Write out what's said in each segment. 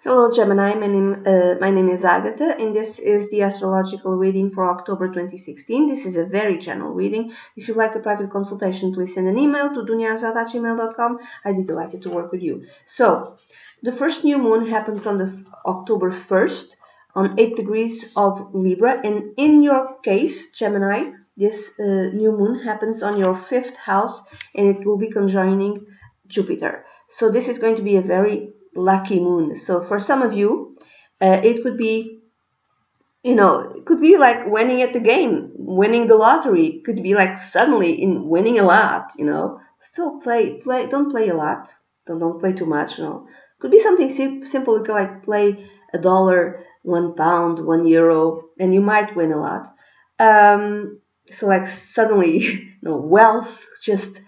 Hello Gemini, my name is Agatha, and this is the astrological reading for October 2016. This is a very general reading. If you'd like a private consultation, please send an email to dunyazad@gmail.com. I'd be delighted to work with you. So, the first new moon happens on the October 1st on 8 degrees of Libra, and in your case, Gemini, this new moon happens on your 5th house, and it will be conjoining Jupiter. So this is going to be a very lucky moon. So for some of you, it could be, it could be like winning at the game, winning the lottery. It could be like suddenly in winning a lot. Still play. Don't play a lot. Don't play too much. Could be something simple. You could like play $1, £1, €1, and you might win a lot. So like suddenly, wealth just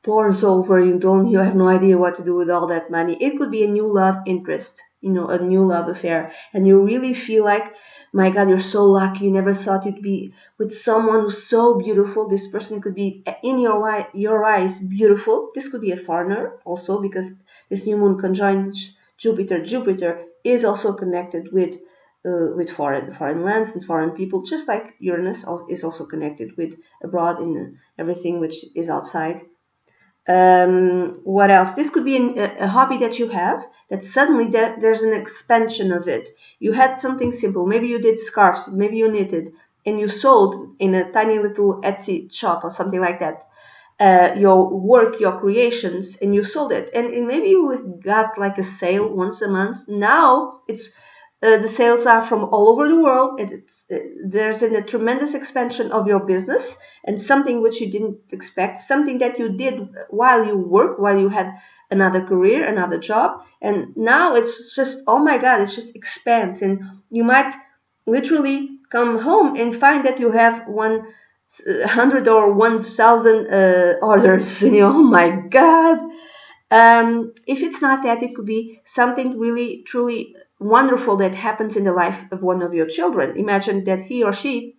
pours over you. You have no idea what to do with all that money. It could be a new love interest, a new love affair, and you really feel like, my God, you're so lucky. You never thought you'd be with someone who's so beautiful. This person could be in your eyes beautiful. This could be a foreigner also, because this new moon conjoins Jupiter. Jupiter is also connected with foreign lands and foreign people, just like Uranus is also connected with abroad in everything which is outside. What else? This could be a hobby that you have, that suddenly there's an expansion of it. You had something simple. Maybe you did scarves, maybe you knitted, and you sold in a tiny little Etsy shop or something like that. Your work, your creations, and you sold it. And maybe you got like a sale once a month. Now the sales are from all over the world, and there's a tremendous expansion of your business, and something which you didn't expect, something that you did while you had another career, another job, and now it's just, oh my God, it just expands, and you might literally come home and find that you have 100 or 1,000 orders, and oh my God. If it's not that, it could be something really, truly wonderful that happens in the life of one of your children. Imagine that he or she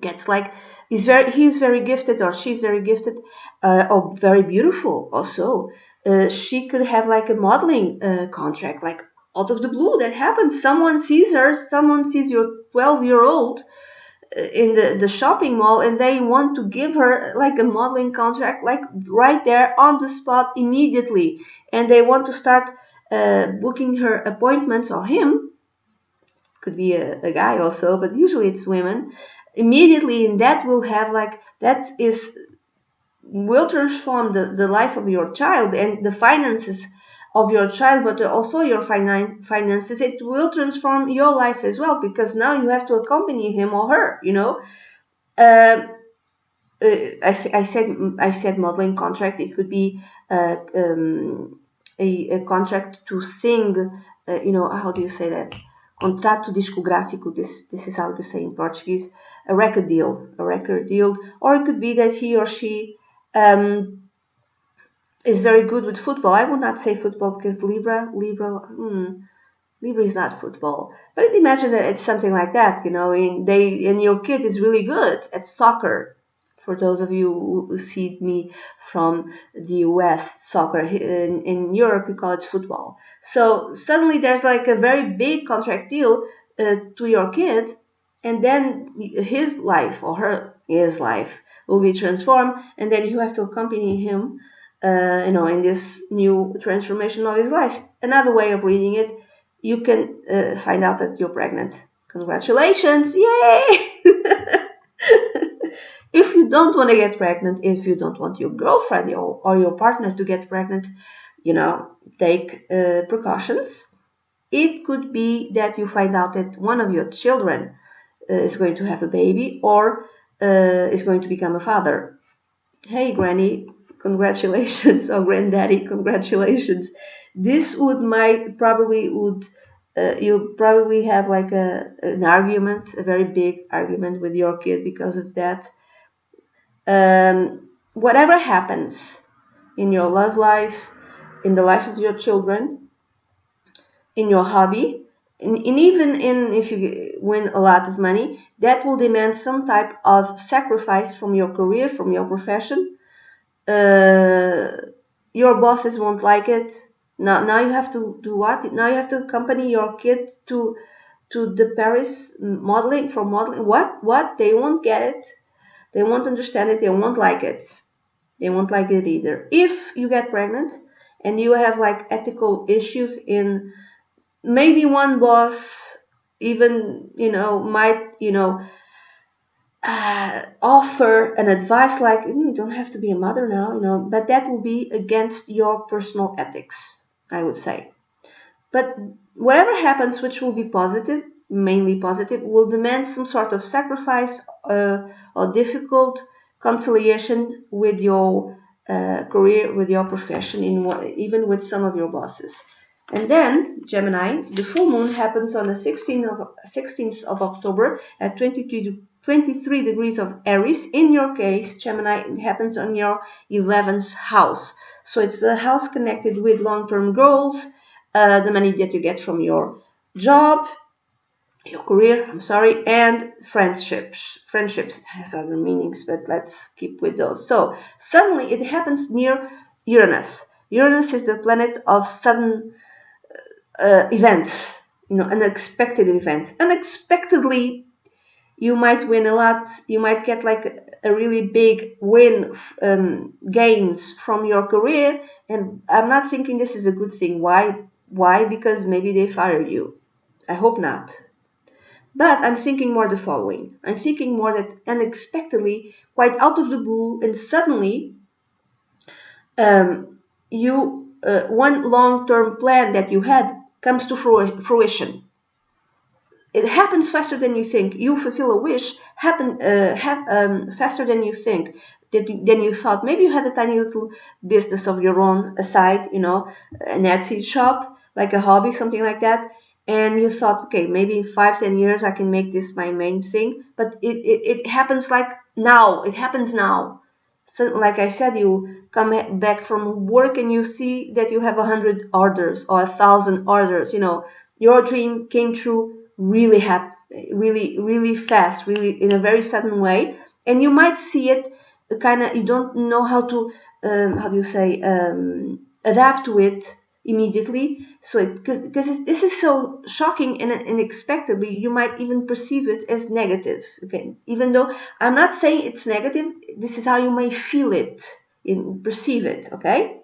gets like, he's very gifted, or she's very gifted, or very beautiful also. She could have like a modeling contract, like out of the blue. That happens. Someone sees your 12-year-old in the shopping mall, and they want to give her like a modeling contract, like right there on the spot immediately, and they want to start booking her appointments, or him. Could be a guy also, but usually it's women immediately, and that will have like, will transform the life of your child and the finances of your child, but also your finances. It will transform your life as well, because now you have to accompany him or her. I said modeling contract. It could be a contract to sing. How do you say that? Contrato discográfico. This is how to say in Portuguese. A record deal. Or it could be that he or she is very good with football. I would not say football, because Libra is not football. But imagine that it's something like that, and your kid is really good at soccer. For those of you who see me from the US, soccer. In Europe, we call it football. So suddenly there's like a very big contract deal to your kid, and then his life or his life will be transformed, and then you have to accompany him, in this new transformation of his life. Another way of reading it, you can find out that you're pregnant. Congratulations! Yay! If you don't want to get pregnant, if you don't want your girlfriend or your partner to get pregnant, take precautions. It could be that you find out that one of your children is going to have a baby, or is going to become a father. Hey, Granny, congratulations, or Granddaddy, congratulations. This you'll probably have like an argument, a very big argument with your kid because of that. Whatever happens in your love life, in the life of your children, in your hobby, and even if you win a lot of money, that will demand some type of sacrifice from your career, from your profession. Your bosses won't like it. Now you have to do what? Now you have to accompany your kid to the Paris modeling for modeling. What? They won't get it. They won't understand it. They won't like it. They won't like it either. If you get pregnant and you have like ethical issues in, maybe one boss even, might, offer an advice like, you don't have to be a mother now, but that will be against your personal ethics, I would say. But whatever happens, which will be positive, mainly positive, will demand some sort of sacrifice or difficult conciliation with your career, with your profession, even with some of your bosses. And then, Gemini, the full moon happens on the 16th of October at 23 degrees of Aries. In your case, Gemini, it happens on your 11th house. So it's the house connected with long-term goals, the money that you get from your job, your career, and friendships. Friendships has other meanings, but let's keep with those. So suddenly it happens near Uranus. Uranus is the planet of sudden events, unexpected events. Unexpectedly, you might win a lot. You might get like a really big win, gains from your career. And I'm not thinking this is a good thing. Why? Because maybe they fire you. I hope not. But I'm thinking more the following. I'm thinking more that unexpectedly, quite out of the blue, and suddenly, one long-term plan that you had comes to fruition. It happens faster than you think. You fulfill a wish faster than you think. Than you thought. Maybe you had a tiny little business of your own aside, an Etsy shop, like a hobby, something like that. And you thought, okay, maybe in 5-10 years I can make this my main thing. But it happens like now. It happens now. So, like I said, you come back from work and you see that you have 100 orders or 1,000 orders. Your dream came true really really fast, really in a very sudden way, and you might see it kind of, you don't know how to how do you say, adapt to it immediately. So because this is so shocking and unexpectedly, you might even perceive it as negative. Okay, even though I'm not saying it's negative, this is how you may feel it, perceive it. Okay.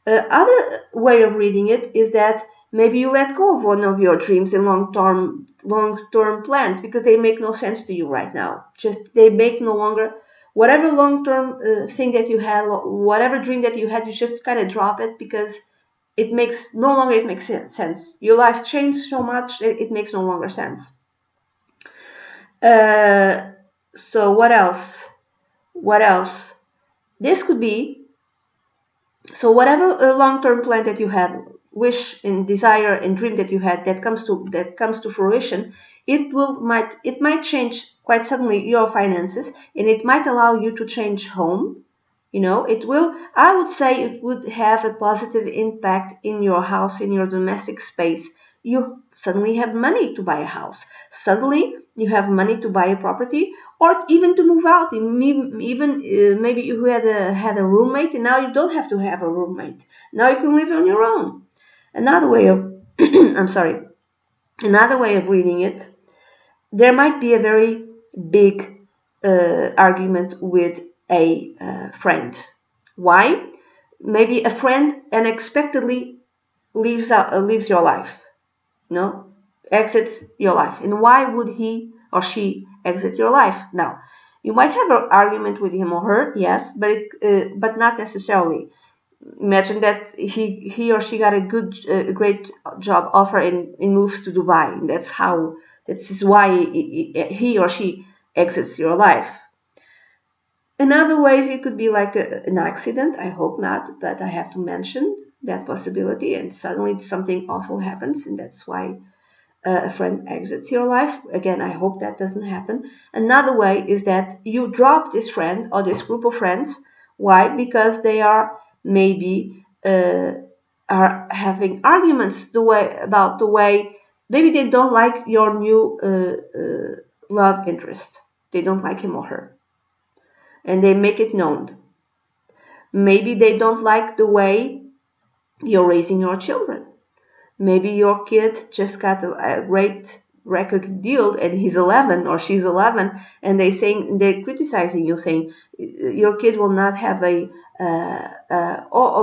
Other way of reading it is that maybe you let go of one of your dreams and long-term plans because they make no sense to you right now. Just they make no longer, whatever long-term thing that you had, whatever dream that you had, you just kind of drop it because it makes no longer it makes sense. Your life changed so much that it makes no longer sense. So what else? What else? This could be. So whatever long-term plan that you have, wish and desire and dream that you had that comes to fruition, it might change quite suddenly your finances, and it might allow you to change home. It will. I would say it would have a positive impact in your house, in your domestic space. You suddenly have money to buy a house. Suddenly you have money to buy a property, or even to move out. Even maybe you had a roommate, and now you don't have to have a roommate. Now you can live on your own. Another way of I'm sorry. Another way of reading it, there might be a very big argument with a friend. Why? Maybe a friend unexpectedly leaves your life. Exits your life. And why would he or she exit your life? Now, you might have an argument with him or her, yes, but not necessarily. Imagine that he or she got a great job offer and moves to Dubai. And this is why he or she exits your life. In other ways, it could be like an accident. I hope not, but I have to mention that possibility. And suddenly something awful happens, and that's why a friend exits your life. Again, I hope that doesn't happen. Another way is that you drop this friend or this group of friends. Why? Because they are maybe are having arguments about the way, maybe they don't like your new love interest. They don't like him or her, and they make it known. Maybe they don't like the way You're raising your children. Maybe your kid just got a great record deal and he's 11 or she's 11, and they're criticizing you, saying your kid will not have a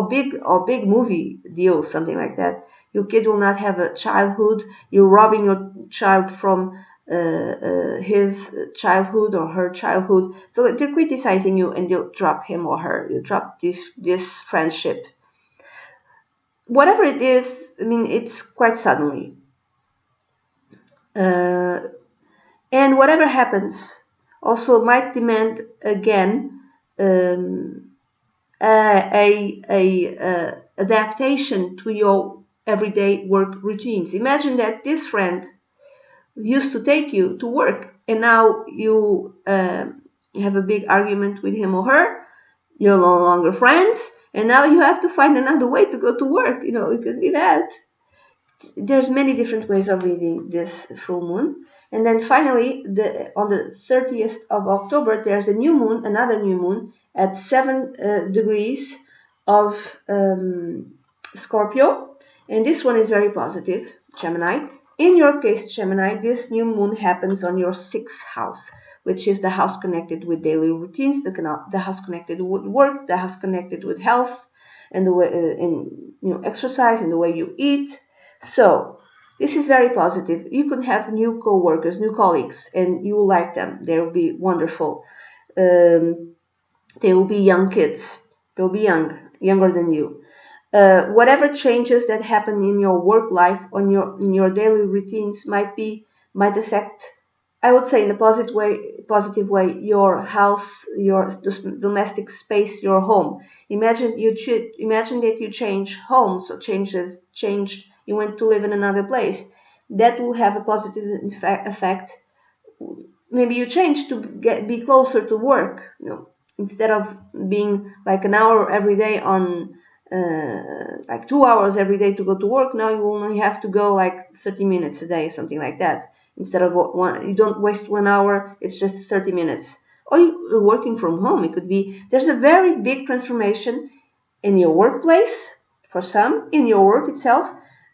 big movie deal, something like that. Your kid will not have a childhood. You're robbing your child from his childhood or her childhood. So they're criticizing you, and you drop him or her. You drop this friendship. Whatever it is, I mean, it's quite suddenly. And whatever happens also might demand again a adaptation to your everyday work routines. Imagine that this friend used to take you to work, and now you have a big argument with him or her. You're no longer friends, and now you have to find another way to go to work. It could be that. There's many different ways of reading this full moon. And then finally, on the 30th of October, there's a new moon, another new moon, at 7 degrees of Scorpio. And this one is very positive, Gemini. In your case, Gemini, this new moon happens on your 6th house, which is the house connected with daily routines, the house connected with work, the house connected with health, and the way exercise and the way you eat. So this is very positive. You can have new co-workers, new colleagues, and you will like them. They will be wonderful. They will be young kids. They'll be younger than you. Whatever changes that happen in your work life, in your daily routines, might affect, I would say, in a positive way, your house, your domestic space, your home. Imagine that you change homes, or changed. You went to live in another place. That will have a positive effect. Maybe you change to be closer to work. Instead of being like an hour every day on. Like 2 hours every day to go to work, now you only have to go like 30 minutes a day, something like that. Instead of you don't waste 1 hour, it's just 30 minutes. Or you're working from home. It could be, there's a very big transformation in your workplace, for some, in your work itself,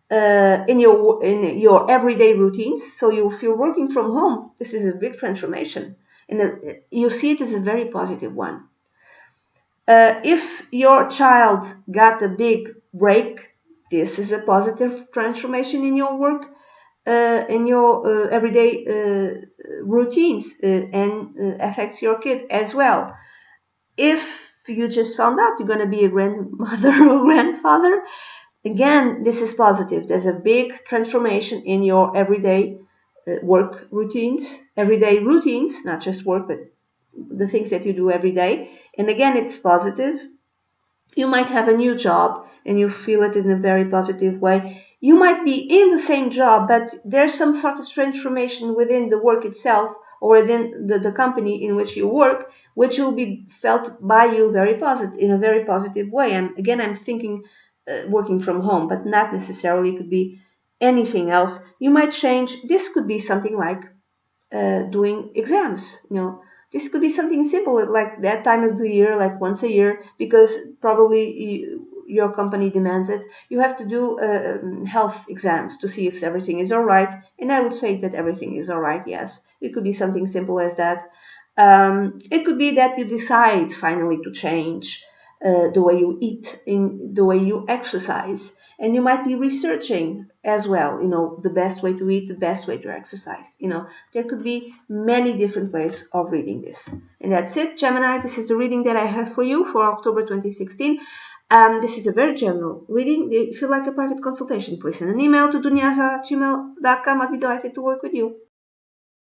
in your everyday routines. So if you're working from home, this is a big transformation. And you see it as a very positive one. If your child got a big break, this is a positive transformation in your work, in your everyday routines, and affects your kid as well. If you just found out you're going to be a grandmother or grandfather, again, this is positive. There's a big transformation in your everyday work routines, not just work, but the things that you do every day. And again, it's positive. You might have a new job and you feel it in a very positive way. You might be in the same job, but there's some sort of transformation within the work itself, or within the company in which you work, which will be felt by you in a very positive way. And again, I'm thinking working from home, but not necessarily. It could be anything else. You might change. This could be something like doing exams. This could be something simple, like that time of the year, like once a year, because probably your company demands it. You have to do health exams to see if everything is all right. And I would say that everything is all right, yes. It could be something simple as that. It could be that you decide finally to change the way you eat, in the way you exercise. And you might be researching as well, the best way to eat, the best way to exercise. There could be many different ways of reading this. And that's it, Gemini. This is the reading that I have for you for October 2016. This is a very general reading. If you like a private consultation, please send an email to dunyasa@gmail.com. I'd be delighted to work with you.